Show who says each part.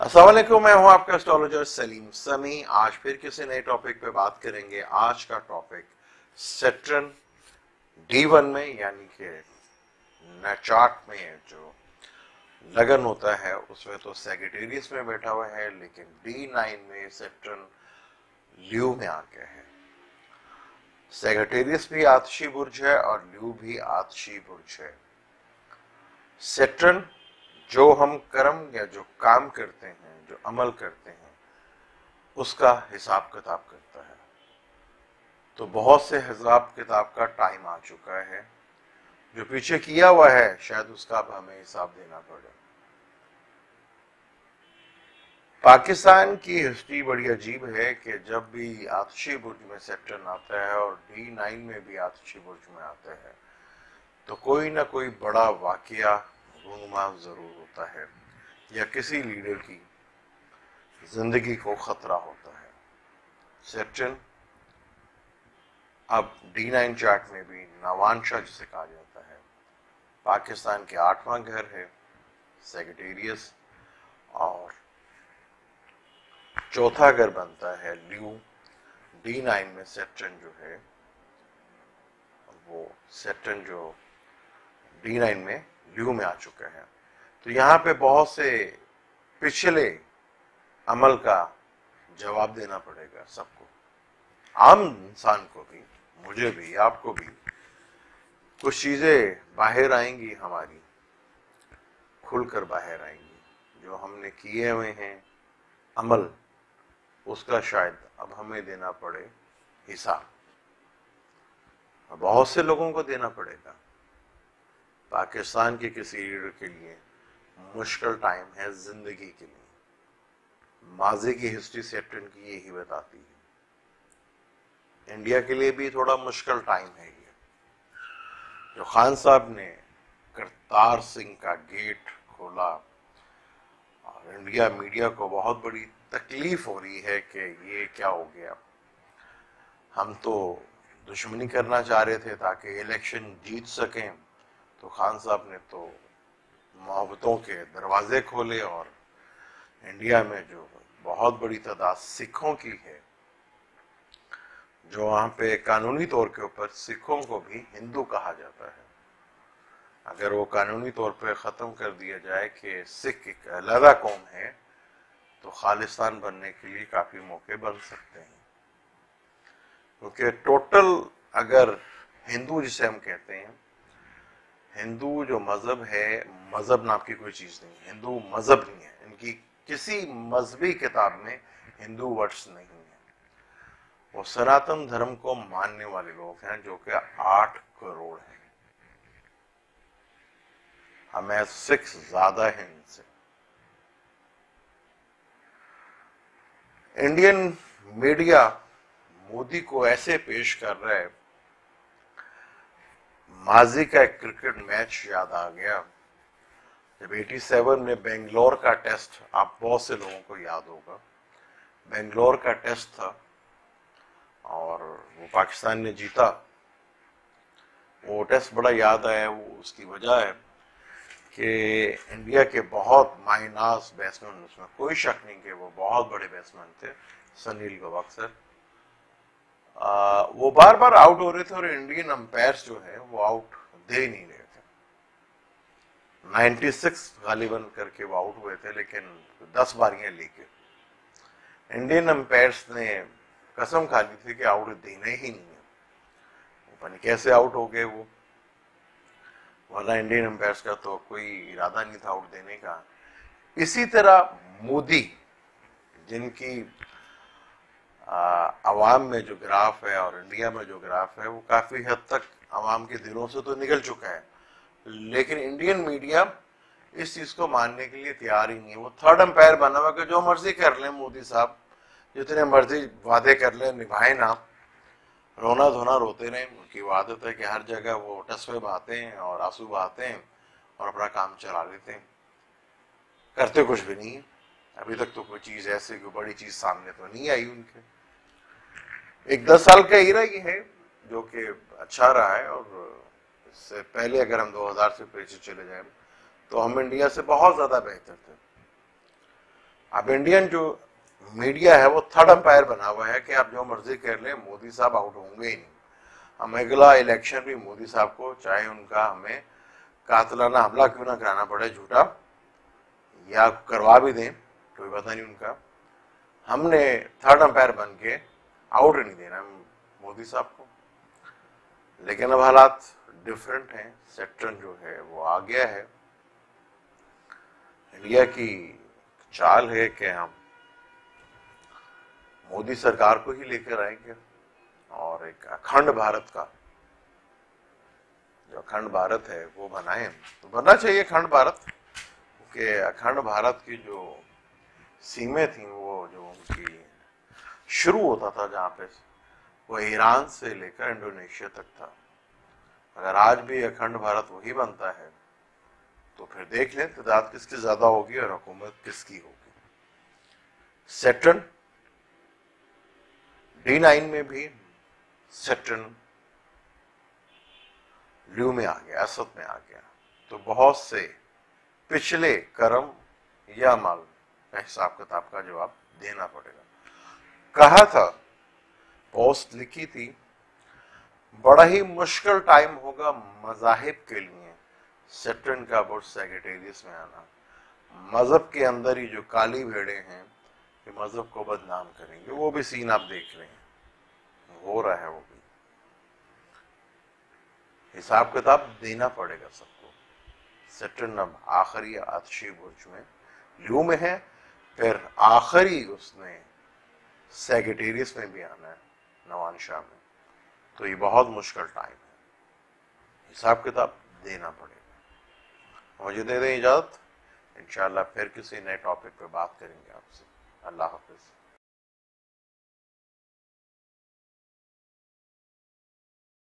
Speaker 1: अस्सलाम वालेकुम, मैं हूं आपका एस्ट्रोलॉजर सलीम समी। आज फिर किसी नए टॉपिक पे बात करेंगे। आज का टॉपिक सैटर्न D1 में, यानी कि चार्ट में जो लगन होता है उसमें तो सैजिटेरियस में बैठा हुआ है, लेकिन D9 में सैटर्न ल्यू में आ गया है। सैजिटेरियस भी आतशी बुर्ज है और ल्यू भी आतशी बुर्ज है। सैटर्न जो हम कर्म या जो काम करते हैं, जो अमल करते हैं, उसका हिसाब किताब करता है। तो बहुत से हिसाब किताब का टाइम आ चुका है। जो पीछे किया हुआ है शायद उसका अब हमें हिसाब देना पड़े। पाकिस्तान की हिस्ट्री बड़ी अजीब है कि जब भी आतशी बुर्ज में सैटर्न आता है और D9 में भी आतशी बुर्ज में आता है तो कोई ना कोई बड़ा वाकया रूनुमा जरूर होता है या किसी लीडर की जिंदगी को खतरा होता है। सैटर्न अब D9 चार्ट में भी नवांशा जिसे कहा जाता है, पाकिस्तान के 8वां घर है सैजिटेरियस, और चौथा घर बनता है ल्यू। D9 में सैटर्न जो है वो सैटर्न जो D9 में ल्यू में आ चुका है। तो यहाँ पे बहुत से पिछले अमल का जवाब देना पड़ेगा सबको, आम इंसान को भी, मुझे भी, आपको भी। कुछ चीजें बाहर आएंगी, हमारी खुलकर बाहर आएंगी। जो हमने किए हुए हैं अमल, उसका शायद अब हमें देना पड़े हिसाब। बहुत से लोगों को देना पड़ेगा। पाकिस्तान के किसी लीडर के लिए मुश्किल टाइम है जिंदगी के लिए। माजी की हिस्ट्री सैटर्न की यही बताती है। इंडिया के लिए भी थोड़ा मुश्किल टाइम है ये। जो खान साहब ने करतार सिंह का गेट खोला और इंडिया मीडिया को बहुत बड़ी तकलीफ हो रही है कि ये क्या हो गया। हम तो दुश्मनी करना चाह रहे थे ताकि इलेक्शन जीत सकें, तो खान साहब ने तो मोहब्बतों के दरवाजे खोले और इंडिया में जो बहुत बड़ी तादाद सिखों की है, जो वहां पे कानूनी तौर के ऊपर सिखों को भी हिंदू कहा जाता है, अगर वो कानूनी तौर पे खत्म कर दिया जाए कि सिख एक अलग कौम है तो खालिस्तान बनने के लिए काफी मौके बन सकते हैं। क्योंकि टोटल अगर हिंदू जिसे हम कहते हैं, हिंदू जो मजहब है, मजहब नाम की कोई चीज नहीं, हिंदू मजहब नहीं है। इनकी किसी मजहबी किताब में हिंदू वर्ड्स नहीं है। वो सनातन धर्म को मानने वाले लोग हैं जो कि 8 करोड़ हैं। हमें सिख ज्यादा है इनसे। इंडियन मीडिया मोदी को ऐसे पेश कर रहा है, माजी का एक क्रिकेट मैच याद आ गया जब 87 में बेंगलोर का टेस्ट, आप बहुत से लोगों को याद होगा, बेंगलोर का टेस्ट था और वो पाकिस्तान ने जीता। वो टेस्ट बड़ा याद आया। वो उसकी वजह है कि इंडिया के बहुत मायनाज बैट्समैन, उसमें कोई शक नहीं कि वो बहुत बड़े बैट्समैन थे, सुनील गावस्कर, वो बार बार आउट हो रहे थे और इंडियन अंपायर्स जो है वो आउट दे नहीं रहे थे। 96 गालिबन करके वो आउट हुए थे, लेकिन 10 बारियां लेके इंडियन अंपायर्स ने कसम खा ली थी कि आउट देना ही नहीं है। पता नहीं कैसे आउट हो गए वो, वरना इंडियन अंपायर्स का तो कोई इरादा नहीं था आउट देने का। इसी तरह मोदी, जिनकी अवाम में जो ग्राफ है और इंडिया में जो ग्राफ है वो काफी हद तक अवाम के दिलों से तो निकल चुका है, लेकिन इंडियन मीडिया इस चीज को मानने के लिए तैयार ही नहीं है। वो थर्ड अंपायर बना हुआ कि जो मर्जी कर ले मोदी साहब, जितने मर्जी वादे कर ले, निभाए ना, रोना धोना रोते रहे। उनकी आदत है कि हर जगह वो टसवे बहाते हैं और आंसू बहाते हैं और अपना काम चला लेते हैं, करते कुछ भी नहीं है। अभी तक तो कोई चीज ऐसी, कोई बड़ी चीज सामने तो नहीं आई उनके। एक 10 साल का हीरा ये है जो कि अच्छा रहा है, और इससे पहले अगर हम 2000 से पीछे चले जाए तो हम इंडिया से बहुत ज्यादा बेहतर थे। अब इंडियन जो मीडिया है वो थर्ड अंपायर बना हुआ है कि आप जो मर्जी कर ले, मोदी साहब आउट होंगे ही नहीं। हम अगला इलेक्शन भी मोदी साहब को, चाहे उनका हमें कातलाना हमला क्यों ना कराना पड़े झूठा, या करवा भी दें, कोई पता नहीं उनका, हमने थर्ड अंपायर बन के आउट नहीं देना मोदी साहब को। लेकिन अब हालात डिफरेंट हैं, सेक्टर जो है वो आ गया है। इंडिया की चाल है कि हम मोदी सरकार को ही लेकर आएंगे और एक अखंड भारत का, जो अखंड भारत है वो बनाए। तो बनना चाहिए अखंड भारत, क्योंकि अखंड भारत की जो सीमें थी वो जो उनकी शुरू होता था जहाँ पे, वो ईरान से लेकर इंडोनेशिया तक था। अगर आज भी अखंड भारत वही बनता है तो फिर देख लें तादाद किसकी ज्यादा होगी और हुकूमत किसकी होगी। सैटर्न D9 में भी सैटर्न ल्यू में आ गया, असद में आ गया, तो बहुत से पिछले कर्म या अमल का हिसाब किताब का जवाब देना पड़ेगा। कहा था, पोस्ट लिखी थी, बड़ा ही मुश्किल टाइम होगा मजाहिब के लिए सैटर्न का बोर्ड सेक्रेटेरियस में आना। मजहब के अंदर ही जो काली भेड़े हैं कि मजहब को बदनाम करेंगे, वो भी सीन आप देख रहे हैं, हो रहा है। वो भी हिसाब किताब देना पड़ेगा सबको। सैटर्न अब आखिरी आतिशी बुर्ज में ल्यू में है, फिर आखिरी उसने सेक्रेटेरियस में भी आना है, नवानशाह में। तो ये बहुत मुश्किल टाइम है, हिसाब किताब देना पड़ेगा। मुझे दे दें इजाजत, इंशाल्लाह फिर किसी नए टॉपिक पे बात करेंगे आपसे। अल्लाह हाफ़िज़।